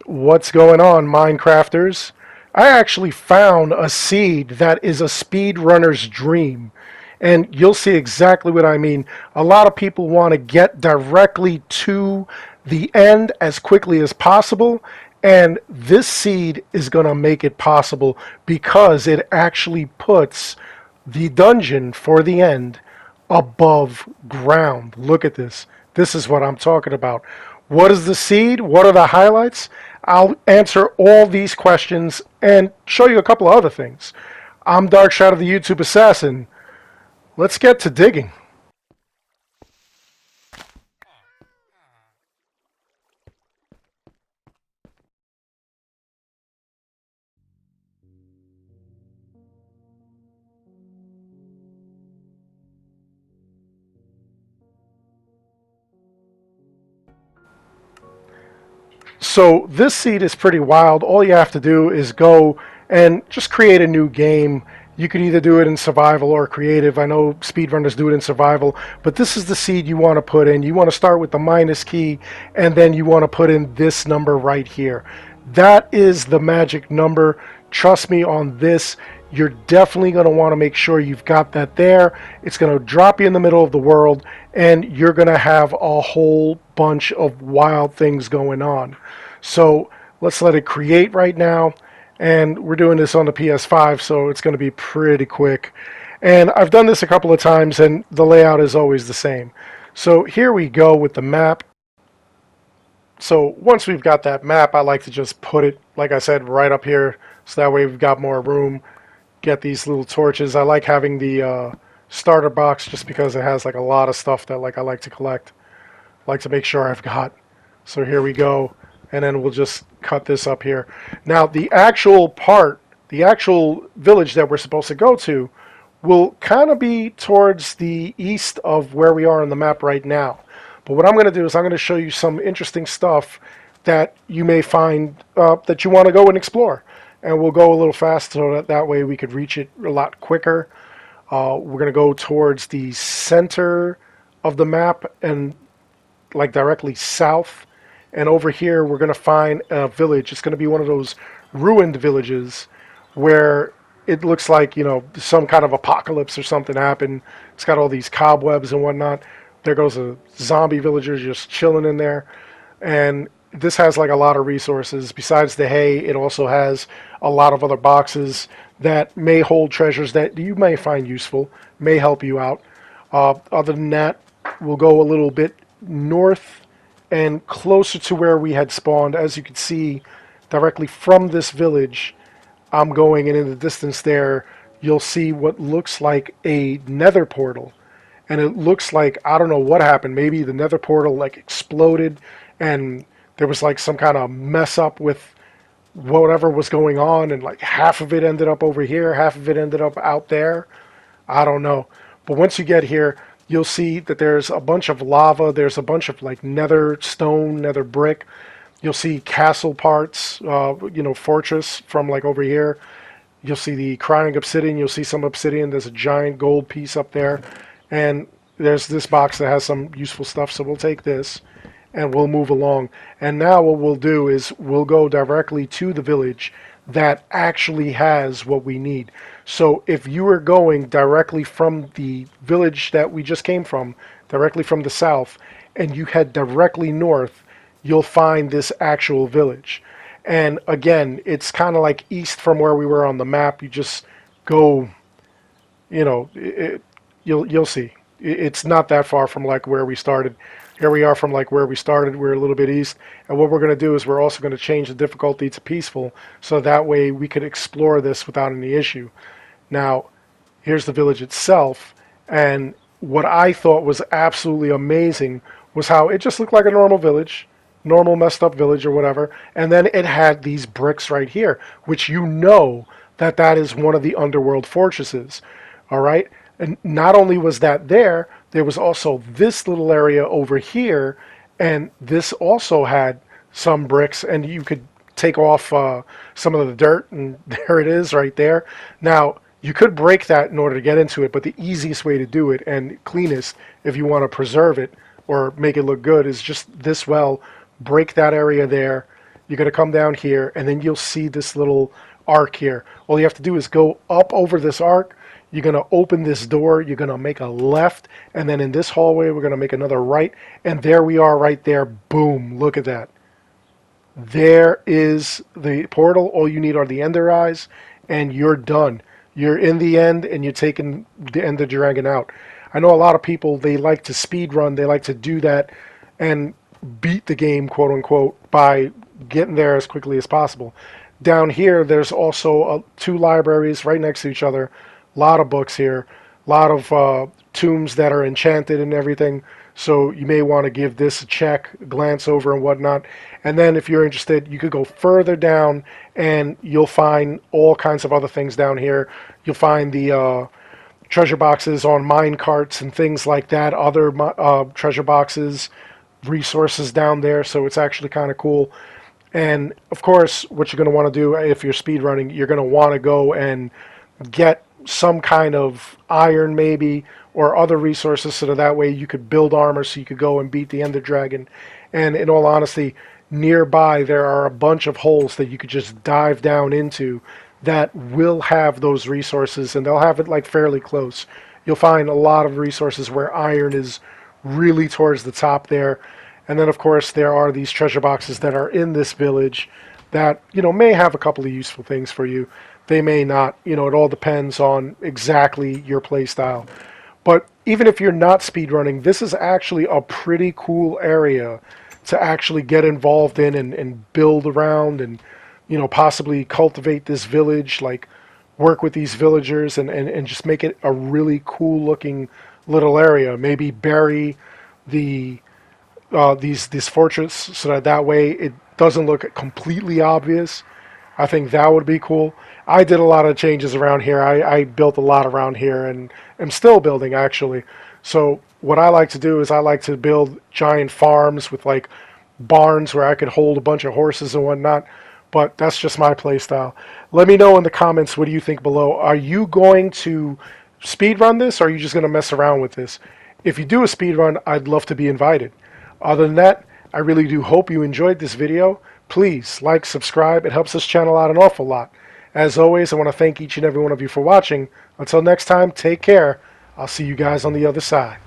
What's going on, Minecrafters? I actually found a seed that is a speedrunner's dream. And you'll see exactly what I mean. A lot of people want to get directly to the end as quickly as possible. And this seed is going to make it possible because it actually puts the dungeon for the end above ground. Look at this. This is what I'm talking about. What is the seed? What are the highlights? I'll answer all these questions and show you a couple of other things. I'm Dark Shadow the YouTube Assassin. Let's get to digging. So this seed is pretty wild. All you have to do is go and just create a new game. You could either do it in survival or creative. I know speedrunners do it in survival, but this is the seed you want to put in. You want to start with the minus key, and then you want to put in this number right here. That is the magic number. Trust me on this. You're definitely going to want to make sure you've got that there. It's going to drop you in the middle of the world, and you're going to have a whole bunch of wild things going on. So let's let it create right now. And we're doing this on the PS5, so it's going to be pretty quick. And I've done this a couple of times, and the layout is always the same. So here we go with the map. So once we've got that map, I like to just put it, like I said, right up here, so that way we've got more room. Get these little torches. I like having the starter box just because it has like a lot of stuff that I like to collect. I like to make sure I've got. So here we go. And then we'll just cut this up here. Now, the actual village that we're supposed to go to will kind of be towards the east of where we are on the map right now. But what I'm going to do is I'm going to show you some interesting stuff that you may find that you want to go and explore. And we'll go a little fast so that way we could reach it a lot quicker. We're going to go towards the center of the map and like directly south. And over here, we're going to find a village. It's going to be one of those ruined villages where it looks like, some kind of apocalypse or something happened. It's got all these cobwebs and whatnot. There goes a zombie villager just chilling in there. And this has like a lot of resources. Besides the hay, it also has a lot of other boxes that may hold treasures that you may find useful, may help you out. Other than that, we'll go a little bit north and closer to where we had spawned. As you can see, directly from this village, I'm going, and in the distance there, you'll see what looks like a nether portal. And it looks like, I don't know what happened. Maybe the nether portal like exploded, and there was like some kind of mess up with whatever was going on, and like half of it ended up over here, half of it ended up out there. I don't know. But once you get here, you'll see that there's a bunch of lava. There's a bunch of like nether stone, nether brick. You'll see castle parts, fortress from like over here. You'll see the crying obsidian. You'll see some obsidian. There's a giant gold piece up there. And there's this box that has some useful stuff. So we'll take this and we'll move along. And now what we'll do is we'll go directly to the village that actually has what we need. So if you were going directly from the village that we just came from, directly from the south, and you head directly north, you'll find this actual village. And again, it's kind of like east from where we were on the map. You just go, you'll see. It's not that far from like where we started. Here we are from like where we started. We're a little bit east. And what we're going to do is we're also going to change the difficulty to peaceful, so that way we could explore this without any issue. Now, here's the village itself. And what I thought was absolutely amazing was how it just looked like a normal village, normal messed up village or whatever. And then it had these bricks right here, which that is one of the underworld fortresses. All right. And not only was that there was also this little area over here, and this also had some bricks, and you could take off some of the dirt, and there it is right there. Now, you could break that in order to get into it, but the easiest way to do it, and cleanest if you want to preserve it or make it look good, is just this break that area there, you're going to come down here, and then you'll see this little arc here. All you have to do is go up over this arc. You're going to open this door. You're going to make a left, and then in this hallway, we're going to make another right, and there we are right there. Boom. Look at that. There is the portal. All you need are the Ender Eyes, and you're done. You're in the end, and you're taking the Ender Dragon out. I know a lot of people, they like to speed run. They like to do that and beat the game, quote unquote, by getting there as quickly as possible. Down here, there's also two libraries right next to each other. A lot of books here. A lot of tombs that are enchanted and everything. So you may want to give this a check, glance over and whatnot. And then if you're interested, you could go further down and you'll find all kinds of other things down here. You'll find the treasure boxes on mine carts and things like that, other treasure boxes, resources down there. So it's actually kind of cool. And of course, what you're going to want to do if you're speedrunning, you're going to want to go and get some kind of iron maybe, or other resources, so that way you could build armor so you could go and beat the Ender Dragon. And in all honesty, nearby there are a bunch of holes that you could just dive down into that will have those resources, and they'll have it like fairly close. You'll find a lot of resources where iron is really towards the top there. And then of course there are these treasure boxes that are in this village that, you know, may have a couple of useful things for you. They may not, you know, it all depends on exactly your play style. But even if you're not speedrunning, this is actually a pretty cool area to actually get involved in and build around and, you know, possibly cultivate this village, like work with these villagers and just make it a really cool looking little area. Maybe bury the this fortress so that way it doesn't look completely obvious. I think that would be cool. I did a lot of changes around here. I built a lot around here and am still building actually. So what I like to do is I like to build giant farms with like barns where I could hold a bunch of horses and whatnot. But that's just my play style. Let me know in the comments, what do you think below? Are you going to speed run this, or are you just going to mess around with this? If you do a speed run, I'd love to be invited. Other than that, I really do hope you enjoyed this video. Please like, subscribe. It helps this channel out an awful lot. As always, I want to thank each and every one of you for watching. Until next time, take care. I'll see you guys on the other side.